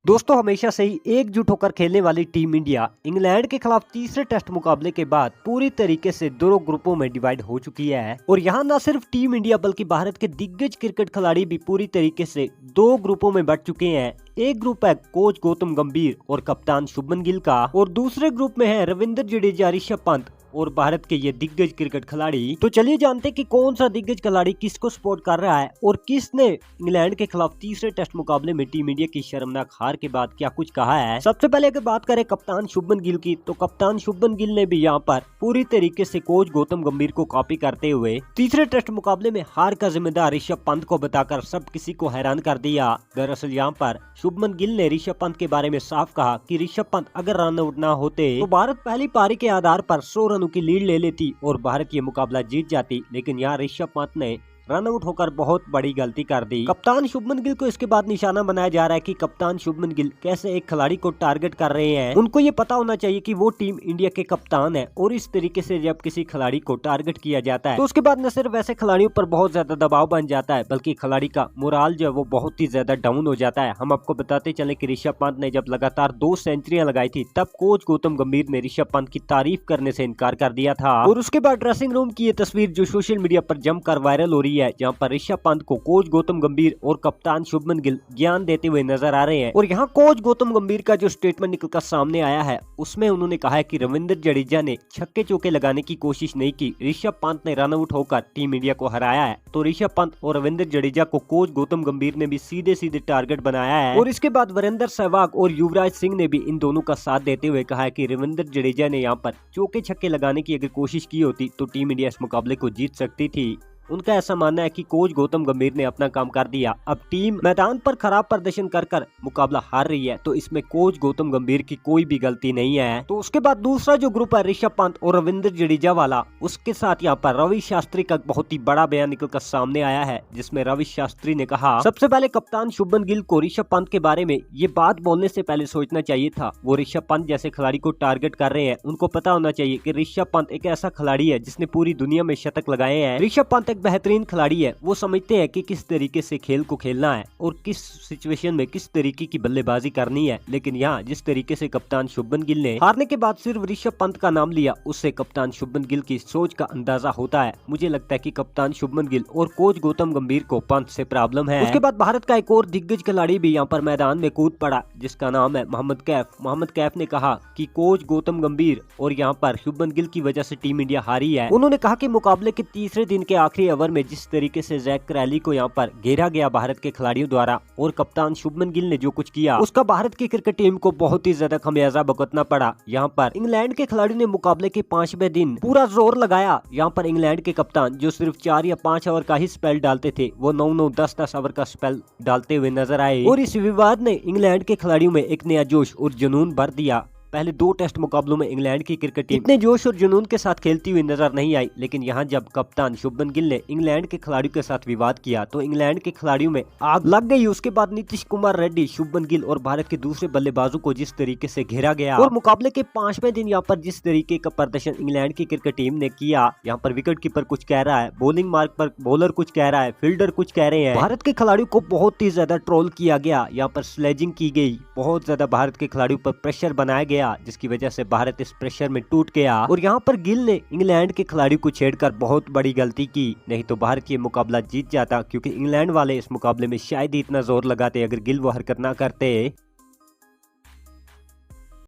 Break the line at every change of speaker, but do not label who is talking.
दोस्तों हमेशा से ही एकजुट होकर खेलने वाली टीम इंडिया इंग्लैंड के खिलाफ तीसरे टेस्ट मुकाबले के बाद पूरी तरीके से दो ग्रुपों में डिवाइड हो चुकी है। और यहाँ न सिर्फ टीम इंडिया बल्कि भारत के दिग्गज क्रिकेट खिलाड़ी भी पूरी तरीके से दो ग्रुपों में बंट चुके हैं। एक ग्रुप है कोच गौतम गंभीर और कप्तान शुभमन गिल का, और दूसरे ग्रुप में है रविंद्र जडेजा, ऋषभ पंत और भारत के ये दिग्गज क्रिकेट खिलाड़ी। तो चलिए जानते हैं कि कौन सा दिग्गज खिलाड़ी किसको सपोर्ट कर रहा है और किसने इंग्लैंड के खिलाफ तीसरे टेस्ट मुकाबले में टीम इंडिया की शर्मनाक हार के बाद क्या कुछ कहा है। सबसे पहले अगर बात करें कप्तान शुभमन गिल की, तो कप्तान शुभमन गिल ने भी यहाँ पर पूरी तरीके से कोच गौतम गंभीर को कॉपी करते हुए तीसरे टेस्ट मुकाबले में हार का जिम्मेदार ऋषभ पंत को बताकर सब किसी को हैरान कर दिया। दरअसल यहाँ पर शुभमन गिल ने ऋषभ पंत के बारे में साफ कहा कि ऋषभ पंत अगर रन आउट न होते तो भारत पहली पारी के आधार पर 100 रनों की लीड ले लेती और भारत ये मुकाबला जीत जाती, लेकिन यहाँ ऋषभ पंत ने रन आउट होकर बहुत बड़ी गलती कर दी। कप्तान शुभमन गिल को इसके बाद निशाना बनाया जा रहा है कि कप्तान शुभमन गिल कैसे एक खिलाड़ी को टारगेट कर रहे हैं। उनको ये पता होना चाहिए कि वो टीम इंडिया के कप्तान है और इस तरीके से जब किसी खिलाड़ी को टारगेट किया जाता है तो उसके बाद न सिर्फ ऐसे खिलाड़ियों पर बहुत ज्यादा दबाव बन जाता है बल्कि खिलाड़ी का मोराल जो है वो बहुत ही ज्यादा डाउन हो जाता है। हम आपको बताते चले कि ऋषभ पंत ने जब लगातार 2 सेंचुरियां लगाई थी तब कोच गौतम गंभीर ने ऋषभ पंत की तारीफ करने से इनकार कर दिया था। और उसके बाद ड्रेसिंग रूम की ये तस्वीर जो सोशल मीडिया पर जमकर वायरल हो रही है, जहाँ पर ऋषभ पंत को कोच गौतम गंभीर और कप्तान शुभमन गिल ज्ञान देते हुए नजर आ रहे हैं। और यहाँ कोच गौतम गंभीर का जो स्टेटमेंट निकलकर सामने आया है उसमें उन्होंने कहा है कि रविंद्र जडेजा ने छक्के चौके लगाने की कोशिश नहीं की, ऋषभ पंत ने रन आउट होकर टीम इंडिया को हराया है। तो ऋषभ पंत और रविंद्र जडेजा को कोच गौतम गंभीर ने भी सीधे सीधे टारगेट बनाया है। और इसके बाद वीरेंद्र सहवाग और युवराज सिंह ने भी इन दोनों का साथ देते हुए कहा है कि रविंद्र जडेजा ने यहाँ पर चौके छक्के लगाने की अगर कोशिश की होती तो टीम इंडिया इस मुकाबले को जीत सकती थी। उनका ऐसा मानना है कि कोच गौतम गंभीर ने अपना काम कर दिया, अब टीम मैदान पर खराब प्रदर्शन कर मुकाबला हार रही है तो इसमें कोच गौतम गंभीर की कोई भी गलती नहीं है। तो उसके बाद दूसरा जो ग्रुप है ऋषभ पंत और रविंद्र जडेजा वाला, उसके साथ यहाँ पर रवि शास्त्री का बहुत ही बड़ा बयान निकलकर सामने आया है जिसमें रवि शास्त्री ने कहा सबसे पहले कप्तान शुभमन गिल को ऋषभ पंत के बारे में ये बात बोलने से पहले सोचना चाहिए था। वो ऋषभ पंत जैसे खिलाड़ी को टारगेट कर रहे हैं, उनको पता होना चाहिए कि ऋषभ पंत एक ऐसा खिलाड़ी है जिसने पूरी दुनिया में शतक लगाए हैं। ऋषभ पंत बेहतरीन खिलाड़ी है, वो समझते हैं कि किस तरीके से खेल को खेलना है और किस सिचुएशन में किस तरीके की बल्लेबाजी करनी है। लेकिन यहाँ जिस तरीके से कप्तान शुभमन गिल ने हारने के बाद सिर्फ ऋषभ पंत का नाम लिया, उससे कप्तान शुभमन गिल की सोच का अंदाजा होता है। मुझे लगता है कि कप्तान शुभमन गिल और कोच गौतम गंभीर को पंत से प्रॉब्लम है। उसके बाद भारत का एक और दिग्गज खिलाड़ी भी यहाँ पर मैदान में कूद पड़ा जिसका नाम है मोहम्मद कैफ। मोहम्मद कैफ ने कहा कि कोच गौतम गंभीर और यहाँ पर शुभमन गिल की वजह से टीम इंडिया हारी है। उन्होंने कहा कि मुकाबले के तीसरे दिन के आखिरी ओवर में जिस तरीके से जैक क्रैली को यहाँ पर घेरा गया भारत के खिलाड़ियों द्वारा और कप्तान शुभमन गिल ने जो कुछ किया उसका भारत की क्रिकेट टीम को बहुत ही ज्यादा खमियाजा भुगतना पड़ा। यहाँ पर इंग्लैंड के खिलाड़ियों ने मुकाबले के 5वें दिन पूरा जोर लगाया। यहाँ पर इंग्लैंड के कप्तान जो सिर्फ 4 या 5 ओवर का ही स्पेल डालते थे वो 9-9, 10-10 ओवर का स्पेल डालते हुए नजर आए और इस विवाद ने इंग्लैंड के खिलाड़ियों में एक नया जोश और जुनून भर दिया। पहले 2 टेस्ट मुकाबलों में इंग्लैंड की क्रिकेट टीम इतने जोश और जुनून के साथ खेलती हुई नजर नहीं आई, लेकिन यहाँ जब कप्तान शुभमन गिल ने इंग्लैंड के खिलाड़ियों के साथ विवाद किया तो इंग्लैंड के खिलाड़ियों में आग लग गई। उसके बाद नीतीश कुमार रेड्डी, शुभमन गिल और भारत के दूसरे बल्लेबाजों को जिस तरीके से घेरा गया और मुकाबले के 5वें दिन यहाँ पर जिस तरीके का प्रदर्शन इंग्लैंड की क्रिकेट टीम ने किया, यहाँ पर विकेट कीपर कुछ कह रहा है, बॉलिंग मार्क पर बॉलर कुछ कह रहा है, फील्डर कुछ कह रहे हैं। भारत के खिलाड़ियों को बहुत ही ज्यादा ट्रोल किया गया, यहाँ पर स्लेजिंग की गई, बहुत ज्यादा भारत के खिलाड़ियों पर प्रेशर बनाया गया जिसकी वजह से भारत इस प्रेशर में टूट गया। और यहाँ पर गिल ने इंग्लैंड के खिलाड़ियों को छेड़कर बहुत बड़ी गलती की, नहीं तो भारत ये मुकाबला जीत जाता क्योंकि इंग्लैंड वाले इस मुकाबले में शायद ही इतना जोर लगाते अगर गिल वो हरकत ना करते।